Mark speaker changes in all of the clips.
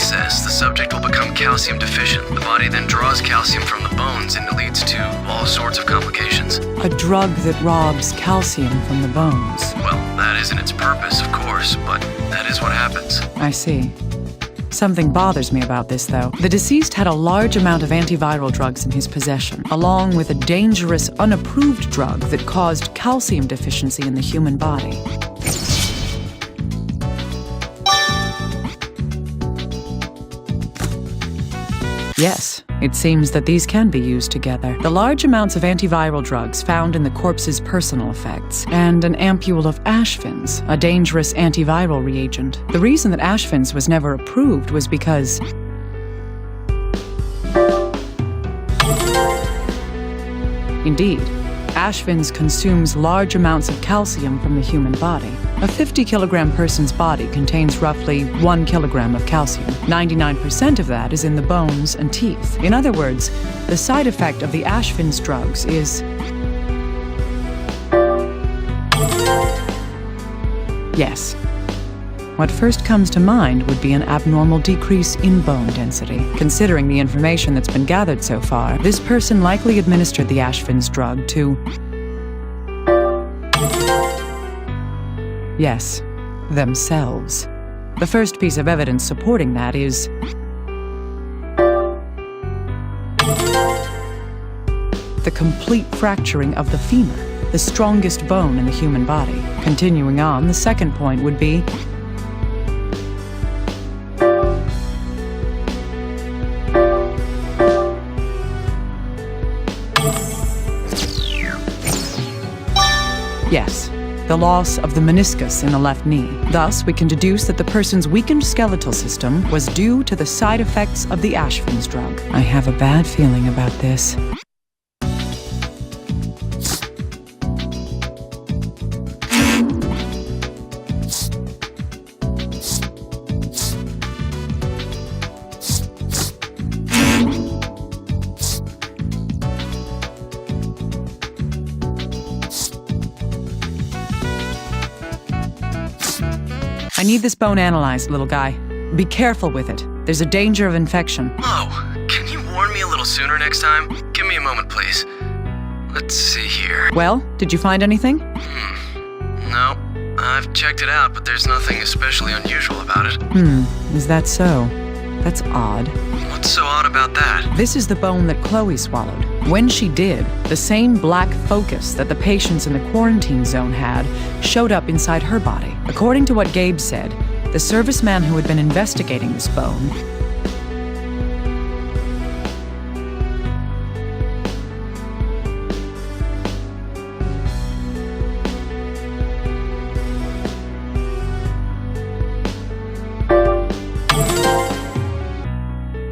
Speaker 1: excess, the subject will become calcium deficient. The body then draws calcium from the bones and it leads to all sorts of complications.
Speaker 2: A drug that robs calcium from the bones.
Speaker 1: Well, that isn't its purpose, of course, but that is what happens.
Speaker 2: I see. Something bothers me about this, though. The deceased had a large amount of antiviral drugs in his possession, along with a dangerous, unapproved drug that caused calcium deficiency in the human body. Yes, it seems that these can be used together. The large amounts of antiviral drugs found in the corpse's personal effects, and an ampule of Ashvins, a dangerous antiviral reagent. The reason that Ashvins was never approved was because indeed, Ashvins consumes large amounts of calcium from the human body. A 50-kilogram person's body contains roughly 1 kilogram of calcium. 99% of that is in the bones and teeth. In other words, the side effect of the Ashvins drugs is yes. What first comes to mind would be an abnormal decrease in bone density. Considering the information that's been gathered so far, this person likely administered the Ashvins drug to yes, themselves. The first piece of evidence supporting that is the complete fracturing of the femur, the strongest bone in the human body. Continuing on, the second point would be yes, the loss of the meniscus in the left knee. Thus, we can deduce that the person's weakened skeletal system was due to the side effects of the Ashvins drug. I have a bad feeling about this. I need this bone analyzed, little guy. Be careful with it. There's a danger of infection.
Speaker 1: Oh, can you warn me a little sooner next time? Give me a moment, please. Let's see here.
Speaker 2: Well, did you find anything?
Speaker 1: No, I've checked it out, but there's nothing especially unusual about it.
Speaker 2: Is that so? That's odd.
Speaker 1: What's so odd about that?
Speaker 2: This is the bone that Chloe swallowed. When she did, the same black focus that the patients in the quarantine zone had showed up inside her body. According to what Gabe said, the serviceman who had been investigating this bone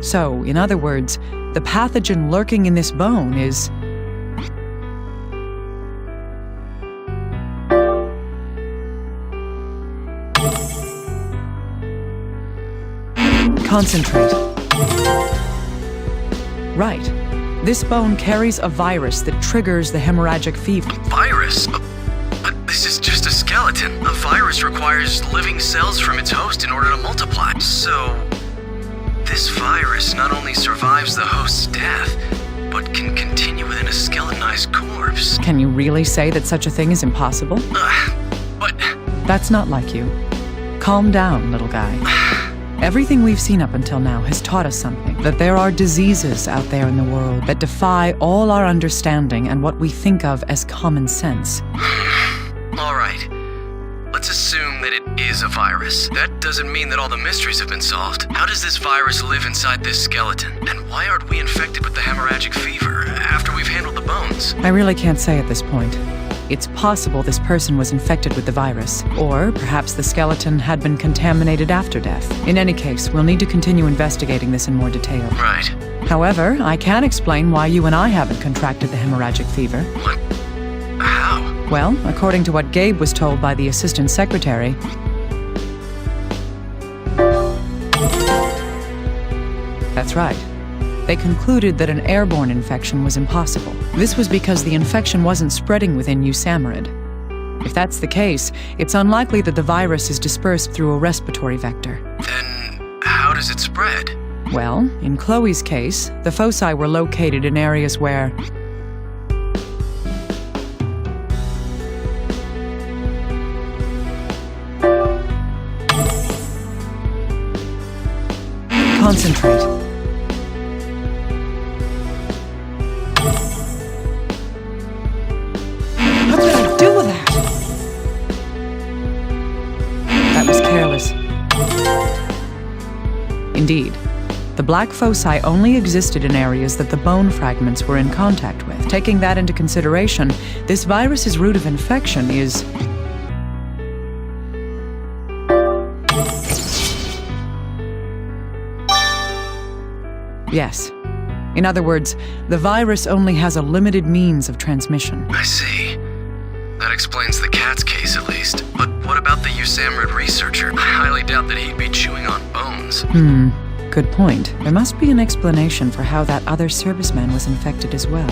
Speaker 2: So, in other words, the pathogen lurking in this bone is concentrate. Right. This bone carries a virus that triggers the hemorrhagic fever.
Speaker 1: Virus? But this is just a skeleton. A virus requires living cells from its host in order to multiply. So, this virus not only survives the host's death, but can continue within a skeletonized corpse.
Speaker 2: Can you really say that such a thing is impossible?
Speaker 1: But
Speaker 2: that's not like you. Calm down, little guy. Everything we've seen up until now has taught us something, that there are diseases out there in the world that defy all our understanding and what we think of as common sense.
Speaker 1: All right. Let's assume that it is a virus. That doesn't mean that all the mysteries have been solved. How does this virus live inside this skeleton? And why aren't we infected with the hemorrhagic fever after we've handled the bones?
Speaker 2: I really can't say at this point. It's possible this person was infected with the virus, or perhaps the skeleton had been contaminated after death. In any case, we'll need to continue investigating this in more detail.
Speaker 1: Right.
Speaker 2: However, I can explain why you and I haven't contracted the hemorrhagic fever.
Speaker 1: What? How?
Speaker 2: Well, according to what Gabe was told by the assistant secretary, that's right. They concluded that an airborne infection was impossible. This was because the infection wasn't spreading within Usamarad. If that's the case, it's unlikely that the virus is dispersed through a respiratory vector.
Speaker 1: Then how does it spread?
Speaker 2: Well, in Chloe's case, the foci were located in areas where concentrate. What did I do with that? That was careless. Indeed, the black foci only existed in areas that the bone fragments were in contact with. Taking that into consideration, this virus's route of infection is yes. In other words, the virus only has a limited means of transmission.
Speaker 1: I see. That explains the cat's case, at least. But what about the USAMRIID researcher? I highly doubt that he'd be chewing on bones.
Speaker 2: Good point. There must be an explanation for how that other serviceman was infected as well.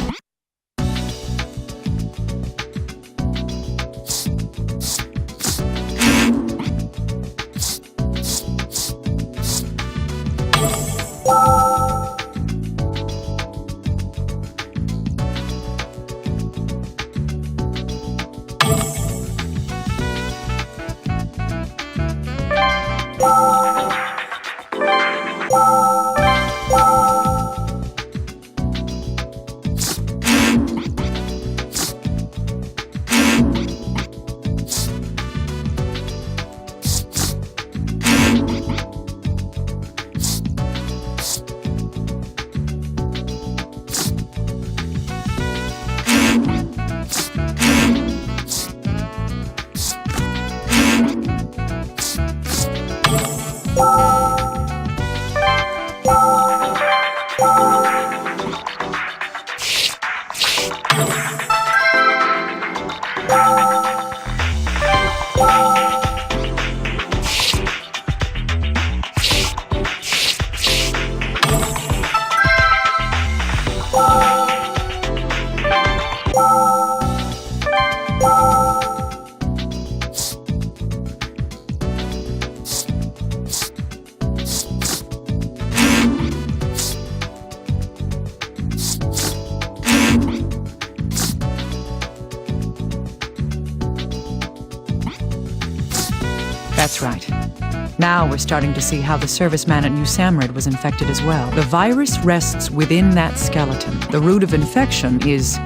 Speaker 2: That's right. Now we're starting to see how the serviceman at USAMRIID was infected as well. The virus rests within that skeleton. The route of infection is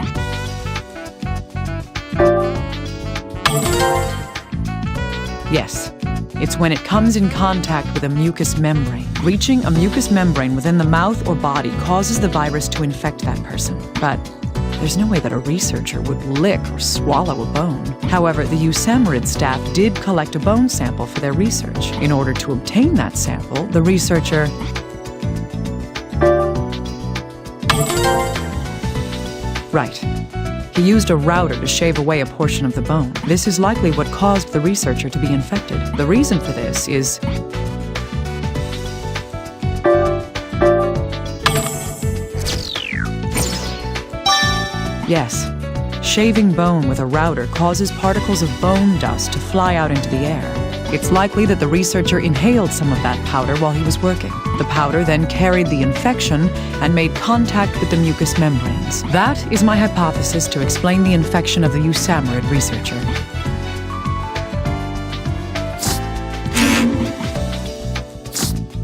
Speaker 2: yes. It's when it comes in contact with a mucous membrane. Reaching a mucous membrane within the mouth or body causes the virus to infect that person. But there's no way that a researcher would lick or swallow a bone. However, the USAMRIID staff did collect a bone sample for their research. In order to obtain that sample, the researcher right. He used a router to shave away a portion of the bone. This is likely what caused the researcher to be infected. The reason for this is yes, shaving bone with a router causes particles of bone dust to fly out into the air. It's likely that the researcher inhaled some of that powder while he was working. The powder then carried the infection and made contact with the mucous membranes. That is my hypothesis to explain the infection of the USAMRIID researcher.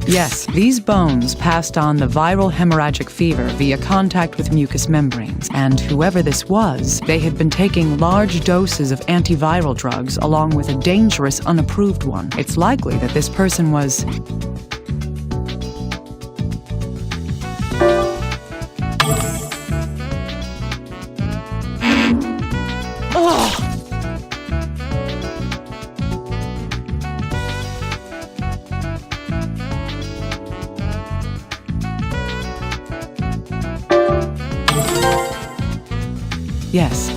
Speaker 2: Yes, these bones passed on the viral hemorrhagic fever via contact with mucous membranes. And whoever this was, they had been taking large doses of antiviral drugs along with a dangerous, unapproved one. It's likely that this person was yes,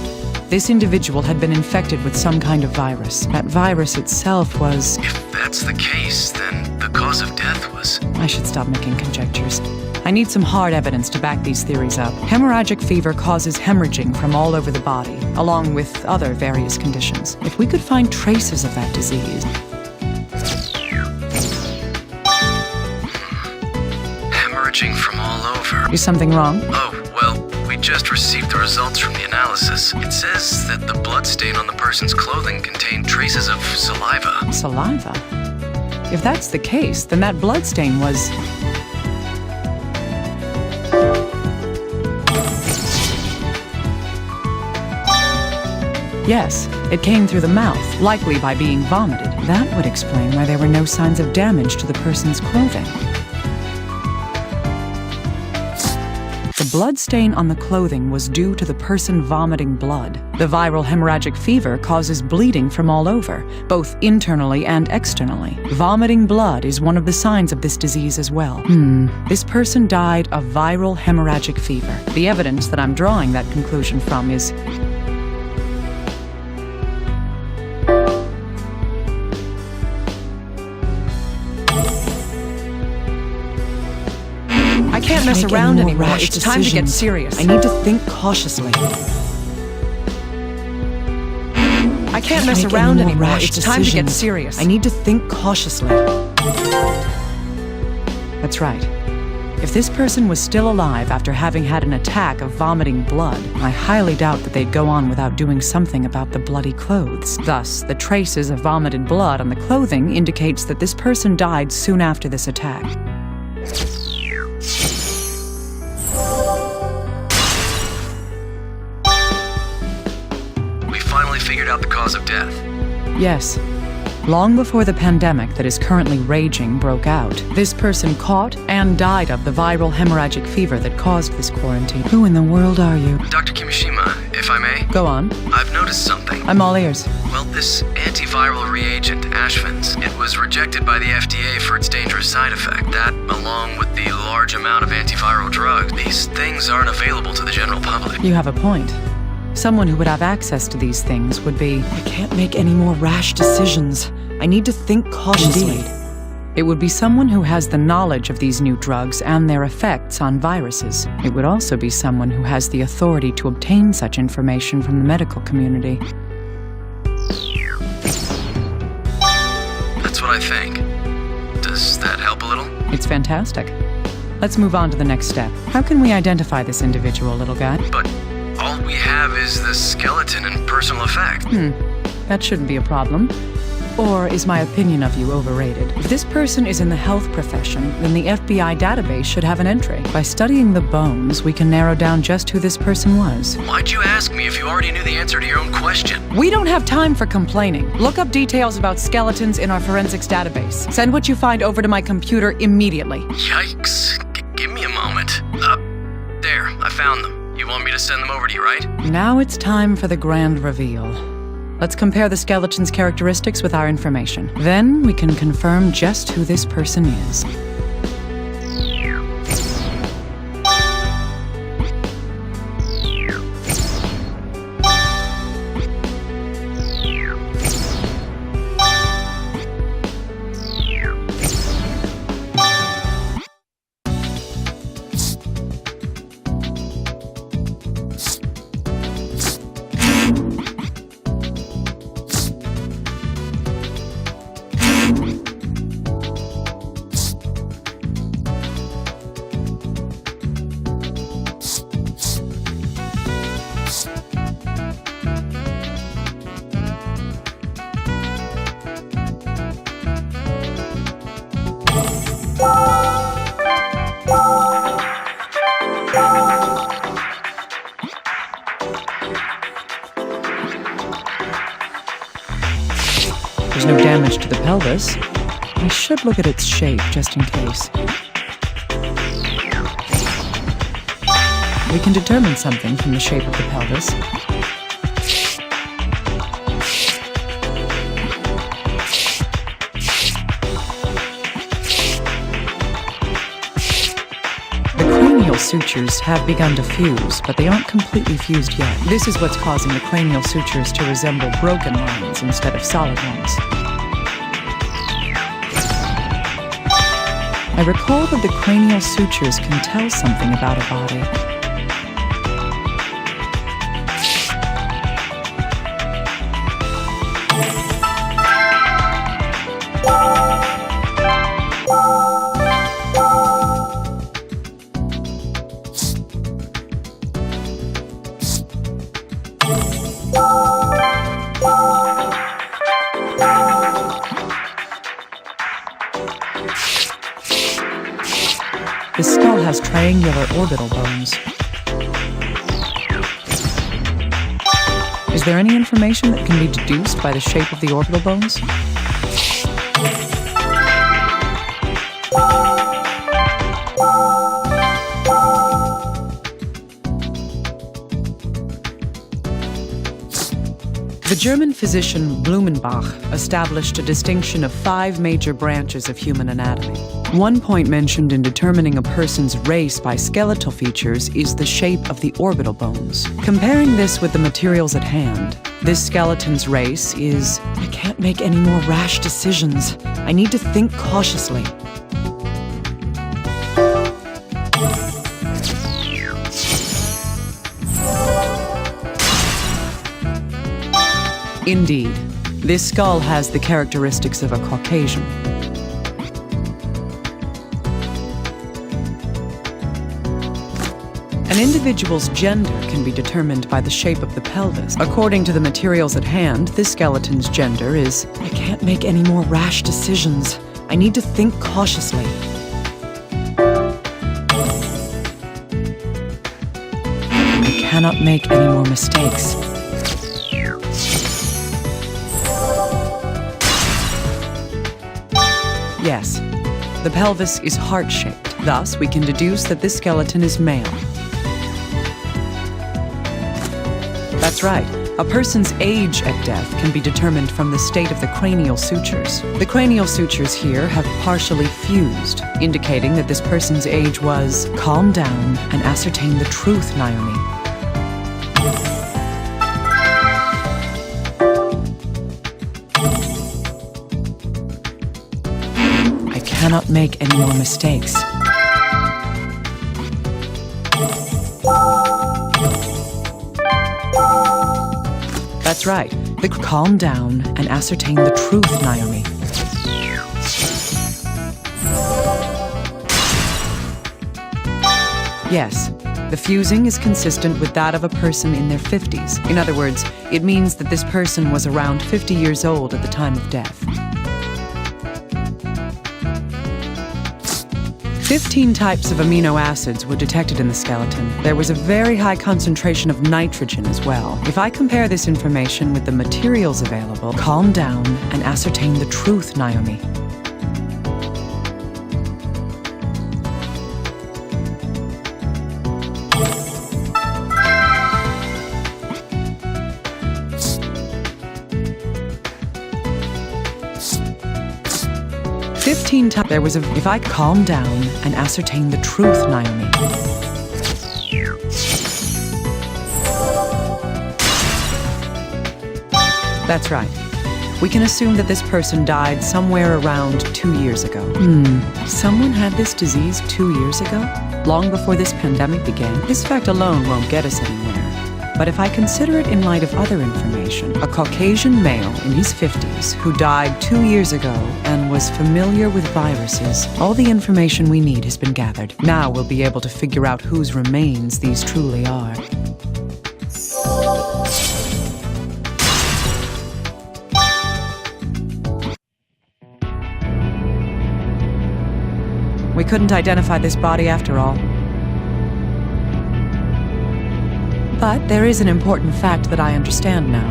Speaker 2: this individual had been infected with some kind of virus. That virus itself was...
Speaker 1: If that's the case, then the cause of death was...
Speaker 2: I should stop making conjectures. I need some hard evidence to back these theories up. Hemorrhagic fever causes hemorrhaging from all over the body, along with other various conditions. If we could find traces of that disease...
Speaker 1: hemorrhaging from all over.
Speaker 2: Is something wrong?
Speaker 1: Oh, well, we just received the results from the analysis. It says that the bloodstain on the person's clothing contained traces of saliva.
Speaker 2: Saliva? If that's the case, then that bloodstain was... Yes, it came through the mouth, likely by being vomited. That would explain why there were no signs of damage to the person's clothing. The bloodstain on the clothing was due to the person vomiting blood. The viral hemorrhagic fever causes bleeding from all over, both internally and externally. Vomiting blood is one of the signs of this disease as well. This person died of viral hemorrhagic fever. The evidence that I'm drawing that conclusion from is... I can't mess around anymore. It's time to get serious. I need to think cautiously. I can't mess around anymore. It's time to get serious. I need to think cautiously. That's right. If this person was still alive after having had an attack of vomiting blood, I highly doubt that they'd go on without doing something about the bloody clothes. Thus, the traces of vomited blood on the clothing indicates that this person died soon after this attack.
Speaker 1: Figured out the cause of death.
Speaker 2: Yes. Long before the pandemic that is currently raging broke out, this person caught and died of the viral hemorrhagic fever that caused this quarantine. Who in the world are you?
Speaker 1: Dr. Kimishima, if I may?
Speaker 2: Go on.
Speaker 1: I've noticed something.
Speaker 2: I'm all ears.
Speaker 1: Well, this antiviral reagent, Ashvin's, it was rejected by the FDA for its dangerous side effect. That, along with the large amount of antiviral drugs, these things aren't available to the general public.
Speaker 2: You have a point. Someone who would have access to these things would be... I can't make any more rash decisions. I need to think cautiously. Indeed. It would be someone who has the knowledge of these new drugs and their effects on viruses. It would also be someone who has the authority to obtain such information from the medical community.
Speaker 1: That's what I think. Does that help a little?
Speaker 2: It's fantastic. Let's move on to the next step. How can we identify this individual, little guy?
Speaker 1: But all we have is the skeleton and personal effect.
Speaker 2: That shouldn't be a problem. Or is my opinion of you overrated? If this person is in the health profession, then the FBI database should have an entry. By studying the bones, we can narrow down just who this person was.
Speaker 1: Why'd you ask me if you already knew the answer to your own question?
Speaker 2: We don't have time for complaining. Look up details about skeletons in our forensics database. Send what you find over to my computer immediately.
Speaker 1: Yikes. Give me a moment. There, I found them. You want me to send them over to you, right?
Speaker 2: Now it's time for the grand reveal. Let's compare the skeleton's characteristics with our information. Then we can confirm just who this person is. There's no damage to the pelvis. I should look at its shape just in case. We can determine something from the shape of the pelvis. Sutures have begun to fuse, but they aren't completely fused yet. This is what's causing the cranial sutures to resemble broken lines instead of solid ones. I recall that the cranial sutures can tell something about a body. The skull has triangular orbital bones. Is there any information that can be deduced by the shape of the orbital bones? The German physician Blumenbach established a distinction of 5 major branches of human anatomy. One point mentioned in determining a person's race by skeletal features is the shape of the orbital bones. Comparing this with the materials at hand, this skeleton's race is, I can't make any more rash decisions. I need to think cautiously. Indeed, this skull has the characteristics of a Caucasian. An individual's gender can be determined by the shape of the pelvis. According to the materials at hand, this skeleton's gender is, I can't make any more rash decisions. I need to think cautiously. I cannot make any more mistakes. Yes, the pelvis is heart-shaped. Thus, we can deduce that this skeleton is male. That's right. A person's age at death can be determined from the state of the cranial sutures. The cranial sutures here have partially fused, indicating that this person's age was, calm down and ascertain the truth, Naomi. I cannot make any more mistakes. That's right. Calm down and ascertain the truth, Naomi. Yes, the fusing is consistent with that of a person in their 50s. In other words, it means that this person was around 50 years old at the time of death. 15 types of amino acids were detected in the skeleton. There was a very high concentration of nitrogen as well. If I compare this information with the materials available, calm down and ascertain the truth, Naomi. There was a... If I calm down and ascertain the truth, Naomi. That's right. We can assume that this person died somewhere around 2 years ago. Someone had this disease 2 years ago? Long before this pandemic began? This fact alone won't get us anywhere. But if I consider it in light of other information, a Caucasian male in his 50s who died 2 years ago and was familiar with viruses, all the information we need has been gathered. Now we'll be able to figure out whose remains these truly are. We couldn't identify this body after all. But there is an important fact that I understand now.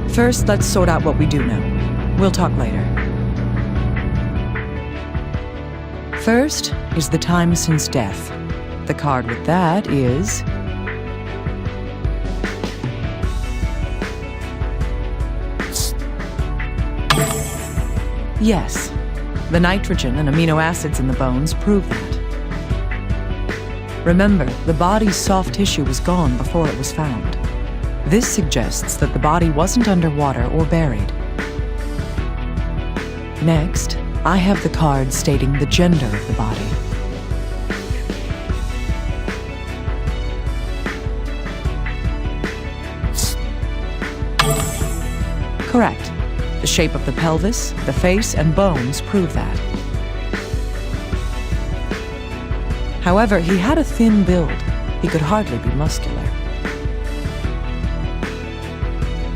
Speaker 2: First, let's sort out what we do know. We'll talk later. First is the time since death. The card with that is... Yes, the nitrogen and amino acids in the bones prove that. Remember, the body's soft tissue was gone before it was found. This suggests that the body wasn't underwater or buried. Next, I have the card stating the gender of the body. Correct. The shape of the pelvis, the face, and bones prove that. However, he had a thin build. He could hardly be muscular.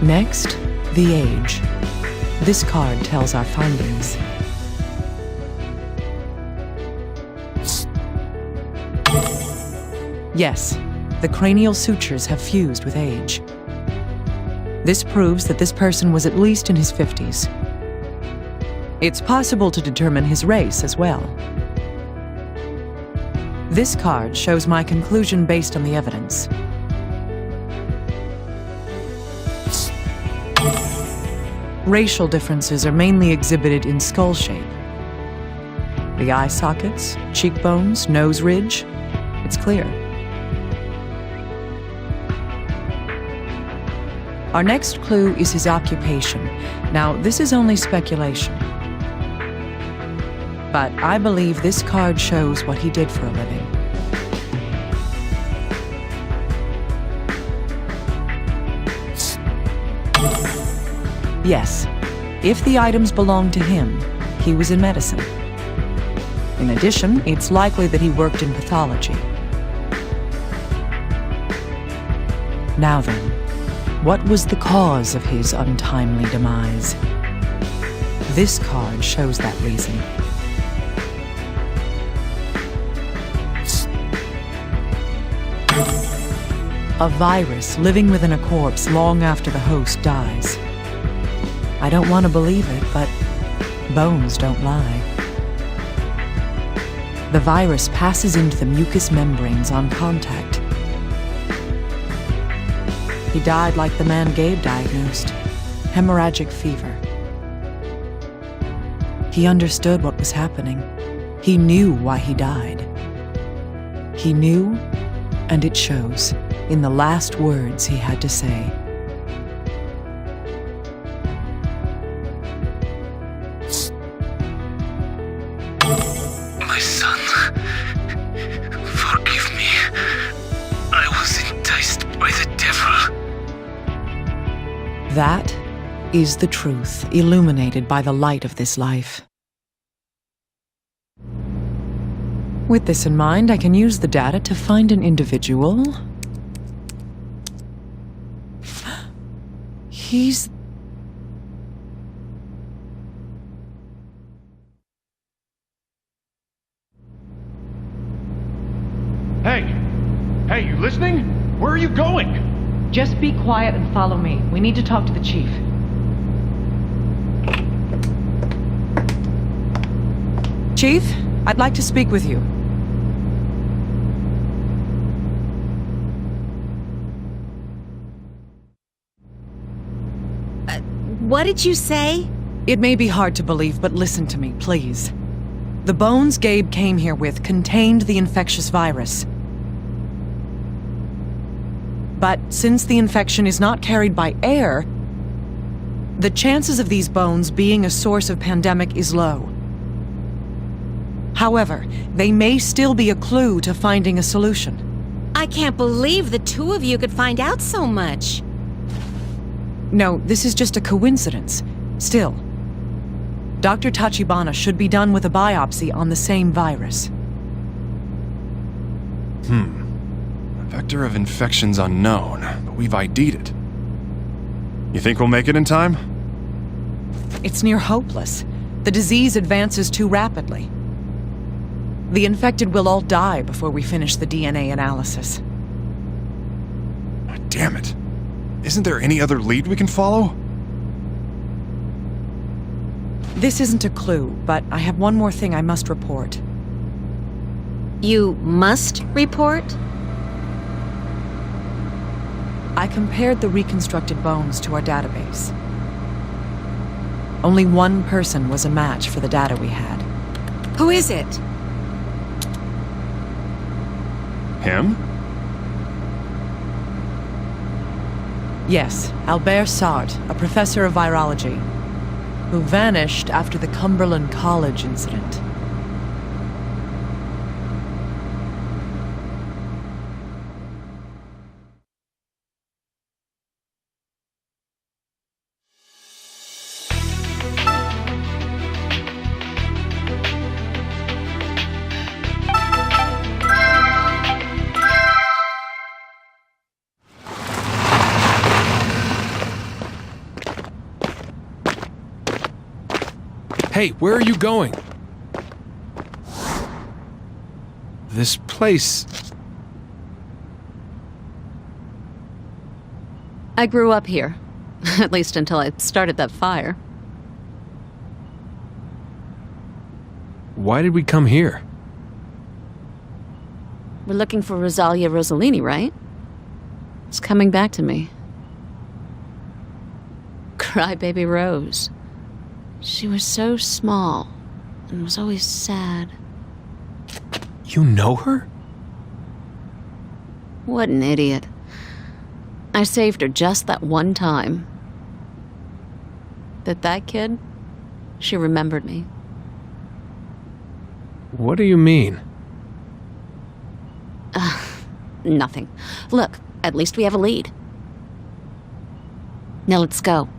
Speaker 2: Next, the age. This card tells our findings. Yes, the cranial sutures have fused with age. This proves that this person was at least in his 50s. It's possible to determine his race as well. This card shows my conclusion based on the evidence. Racial differences are mainly exhibited in skull shape. The eye sockets, cheekbones, nose ridge, it's clear. Our next clue is his occupation. Now, this is only speculation. But I believe this card shows what he did for a living. Yes, if the items belong to him, he was in medicine. In addition, it's likely that he worked in pathology. Now then, what was the cause of his untimely demise? This card shows that reason. A virus living within a corpse long after the host dies. I don't want to believe it, but bones don't lie. The virus passes into the mucous membranes on contact. He died like the man Gabe diagnosed, hemorrhagic fever. He understood what was happening. He knew why he died. He knew, and it shows in the last words he had to say.
Speaker 1: My son, forgive me. I was enticed by the devil.
Speaker 2: That is the truth, illuminated by the light of this life. With this in mind, I can use the data to find an individual. He's...
Speaker 3: Hey, you listening? Where are you going?
Speaker 2: Just be quiet and follow me. We need to talk to the chief. Chief, I'd like to speak with you.
Speaker 4: What did you say?
Speaker 2: It may be hard to believe, but listen to me, please. The bones Gabe came here with contained the infectious virus. But since the infection is not carried by air, the chances of these bones being a source of pandemic is low. However, they may still be a clue to finding a solution.
Speaker 4: I can't believe the two of you could find out so much.
Speaker 2: No, this is just a coincidence. Still, Dr. Tachibana should be done with a biopsy on the same virus.
Speaker 3: Vector of infection's unknown, but we've ID'd it. You think we'll make it in time?
Speaker 2: It's near hopeless. The disease advances too rapidly. The infected will all die before we finish the DNA analysis.
Speaker 3: Damn it. Isn't there any other lead we can follow?
Speaker 2: This isn't a clue, but I have one more thing I must report.
Speaker 4: You must report?
Speaker 2: I compared the reconstructed bones to our database. Only one person was a match for the data we had.
Speaker 4: Who is it?
Speaker 3: Him?
Speaker 2: Yes, Albert Sart, a professor of virology, who vanished after the Cumberland College incident.
Speaker 5: Hey, where are you going? This place... I grew up here. At least until I started that fire.
Speaker 6: Why did we come here?
Speaker 5: We're looking for Rosalia Rossellini, right? It's coming back to me. Crybaby Rose. She was so small and was always sad.
Speaker 6: You know her?
Speaker 5: What an idiot. I saved her just that one time. But that kid, she remembered me.
Speaker 6: What do you mean?
Speaker 5: Nothing. Look, at least we have a lead. Now let's go.